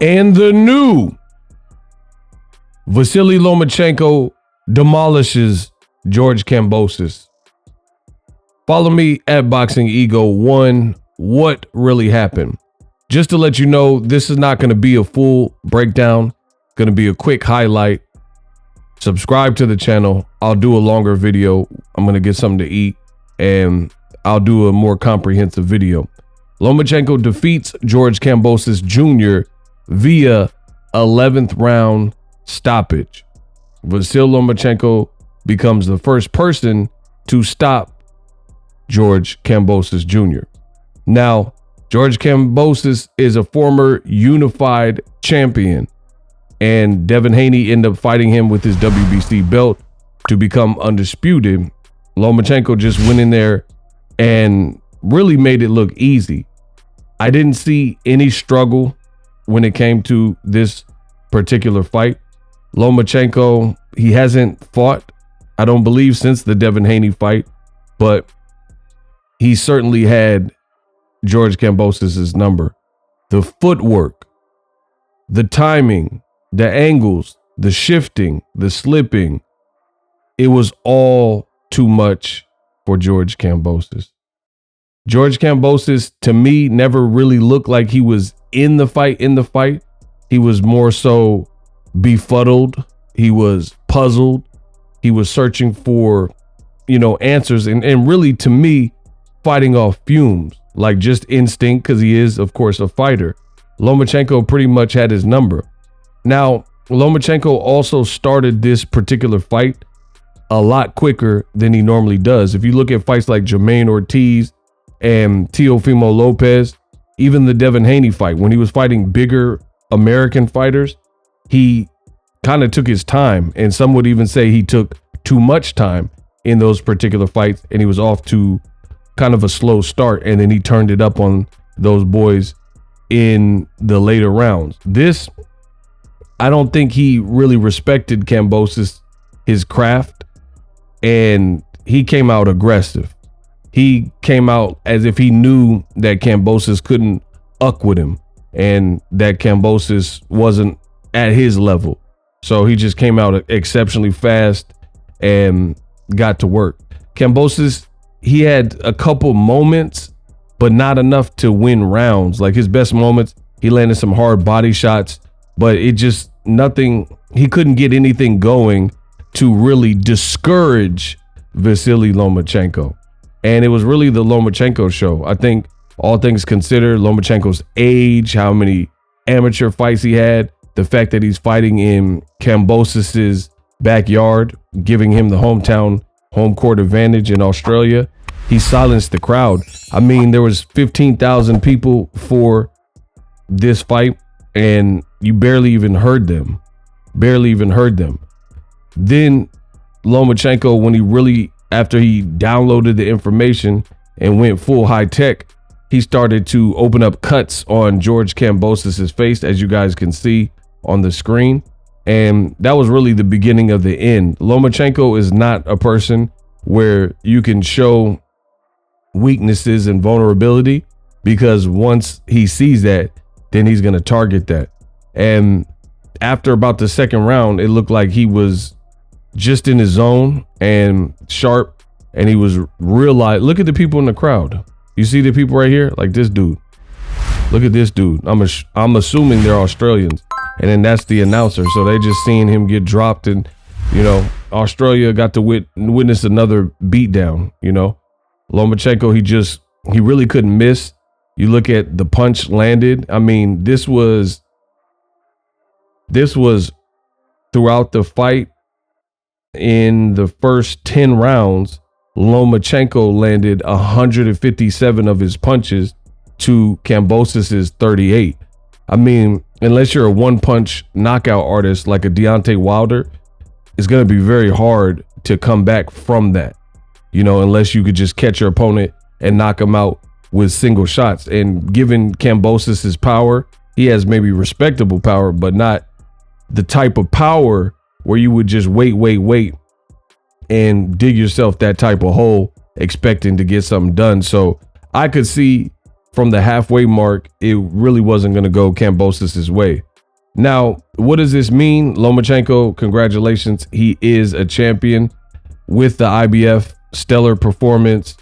And the new Vasiliy Lomachenko demolishes George Kambosos. Follow me at BOXINGEGO1. What really happened? Just to let you know, this is not going to be a full breakdown. It's going to be a quick highlight. Subscribe to the channel. I'll do a longer video. I'm going to get something to eat and I'll do a more comprehensive video. Lomachenko defeats George Kambosos Jr. via 11th round stoppage. Vasiliy Lomachenko becomes the first person to stop George Kambosos Jr. Now, George Kambosos is a former unified champion, and Devin Haney ended up fighting him with his WBC belt to become undisputed. Lomachenko just went in there and really made it look easy. I didn't see any struggle when it came to this particular fight. Lomachenko, he hasn't fought, I don't believe, since the Devin Haney fight, but he certainly had George Kambosos' number. The footwork, the timing, the angles, the shifting, the slipping, it was all too much for George Kambosos. George Kambosos, to me, never really looked like he was in the fight. He was more so befuddled. He was puzzled. He was searching for, answers and really, to me, fighting off fumes, like just instinct, because he is, of course, a fighter. Lomachenko pretty much had his number. Now, Lomachenko also started this particular fight a lot quicker than he normally does. If you look at fights like Jermaine Ortiz and Teofimo Lopez, even the Devin Haney fight, when he was fighting bigger American fighters, he kind of took his time, and some would even say he took too much time in those particular fights, and he was off to kind of a slow start, and then he turned it up on those boys in the later rounds. This, I don't think he really respected Kambosos, his craft, and he came out aggressive. He came out as if he knew that Kambosos couldn't uck with him and that Kambosos wasn't at his level. So he just came out exceptionally fast and got to work. Kambosos, he had a couple moments, but not enough to win rounds. Like his best moments, he landed some hard body shots, but it just nothing. He couldn't get anything going to really discourage Vasiliy Lomachenko. And it was really the Lomachenko show. I think all things considered, Lomachenko's age, how many amateur fights he had, the fact that he's fighting in Kambosos' backyard, giving him the home court advantage in Australia. He silenced the crowd. I mean, there was 15,000 people for this fight, and you barely even heard them. Then Lomachenko, when he really, after he downloaded the information and went full high tech, he started to open up cuts on George Kambosos' face, as you guys can see on the screen. And that was really the beginning of the end. Lomachenko is not a person where you can show weaknesses and vulnerability, because once he sees that, then he's going to target that. And after about the second round, it looked like he was just in his zone and sharp, and he was realized. Look at the people in the crowd. You see the people right here, like this dude. Look at this dude. I'm assuming they're Australians, and then that's the announcer. So they just seeing him get dropped, and Australia got to witness another beatdown. Lomachenko, he really couldn't miss. You look at the punch landed. I mean, this was throughout the fight. In the first 10 rounds, Lomachenko landed 157 of his punches to Kambosos' 38. I mean, unless you're a one-punch knockout artist like a Deontay Wilder, it's going to be very hard to come back from that, unless you could just catch your opponent and knock him out with single shots. And given Kambosos his power, he has maybe respectable power, but not the type of power where you would just wait and dig yourself that type of hole expecting to get something done. So I could see from the halfway mark, it really wasn't going to go Kambosos' way. Now, what does this mean? Lomachenko, congratulations. He is a champion with the IBF. Stellar performance.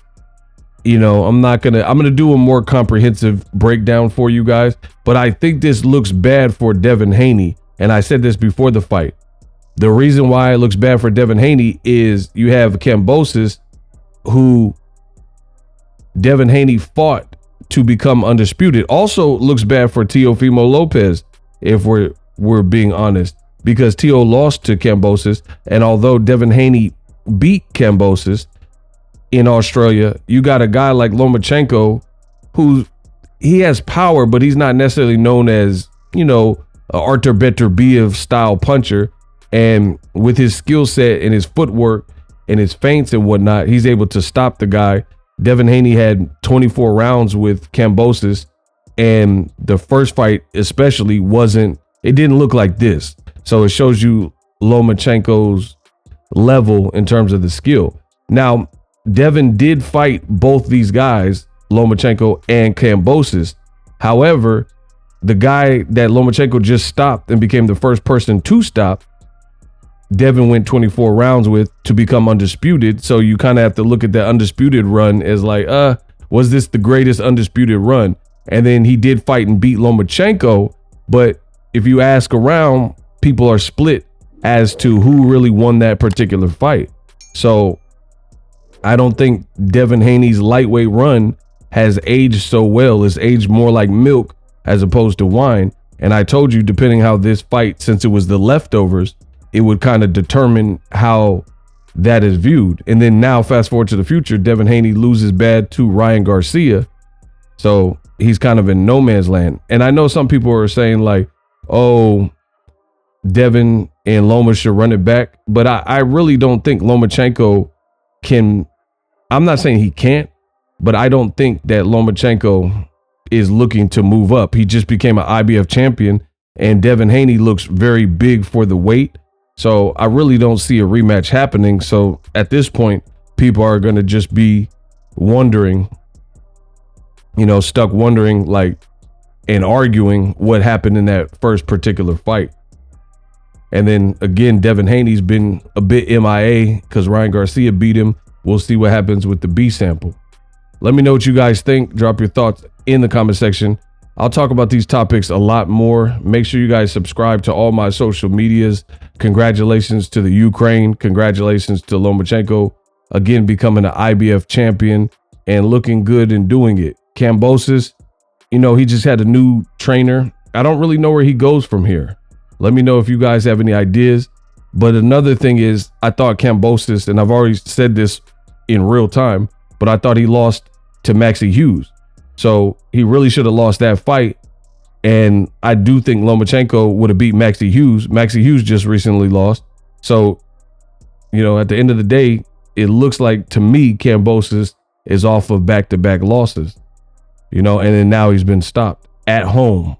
You know, I'm gonna do a more comprehensive breakdown for you guys, but I think this looks bad for Devin Haney. And I said this before the fight. The reason why it looks bad for Devin Haney is you have Kambosos, who Devin Haney fought to become undisputed. Also looks bad for Teofimo Lopez, if we're being honest, because Teo lost to Kambosos, and although Devin Haney beat Kambosos in Australia, you got a guy like Lomachenko who he has power, but he's not necessarily known as, you know, a Artur Beterbiev style puncher. And with his skill set and his footwork and his feints and whatnot, he's able to stop the guy. Devin Haney had 24 rounds with Kambosos, and the first fight especially it didn't look like this. So it shows you Lomachenko's level in terms of the skill. Now, Devin did fight both these guys, Lomachenko and Kambosos. However, the guy that Lomachenko just stopped and became the first person to stop, Devin went 24 rounds with to become undisputed. So you kind of have to look at that undisputed run as like, was this the greatest undisputed run? And then he did fight and beat Lomachenko. But if you ask around, people are split as to who really won that particular fight. So I don't think Devin Haney's lightweight run has aged so well. It's aged more like milk as opposed to wine. And I told you, depending how this fight, since it was the leftovers, it would kind of determine how that is viewed. And then now, fast forward to the future, Devin Haney loses bad to Ryan Garcia. So he's kind of in no man's land. And I know some people are saying like, oh, Devin and Loma should run it back. But I really don't think Lomachenko can. I'm not saying he can't, but I don't think that Lomachenko is looking to move up. He just became an IBF champion, and Devin Haney looks very big for the weight. So I really don't see a rematch happening. So at this point, people are going to just be wondering, you know, stuck wondering like and arguing what happened in that first particular fight. And then again, Devin Haney's been a bit MIA because Ryan Garcia beat him. We'll see what happens with the B sample. Let me know what you guys think. Drop your thoughts in the comment section. I'll talk about these topics a lot more. Make sure you guys subscribe to all my social medias. Congratulations to the Ukraine. Congratulations to Lomachenko, again, becoming an IBF champion and looking good and doing it. Kambosos, you know, he just had a new trainer. I don't really know where he goes from here. Let me know if you guys have any ideas. But another thing is, I thought Kambosos, and I've already said this in real time, but I thought he lost to Maxie Hughes. So he really should have lost that fight. And I do think Lomachenko would have beat Maxie Hughes. Maxie Hughes just recently lost. So, you know, at the end of the day, it looks like to me, Kambosos is off of back-to-back losses, you know, and then now he's been stopped at home.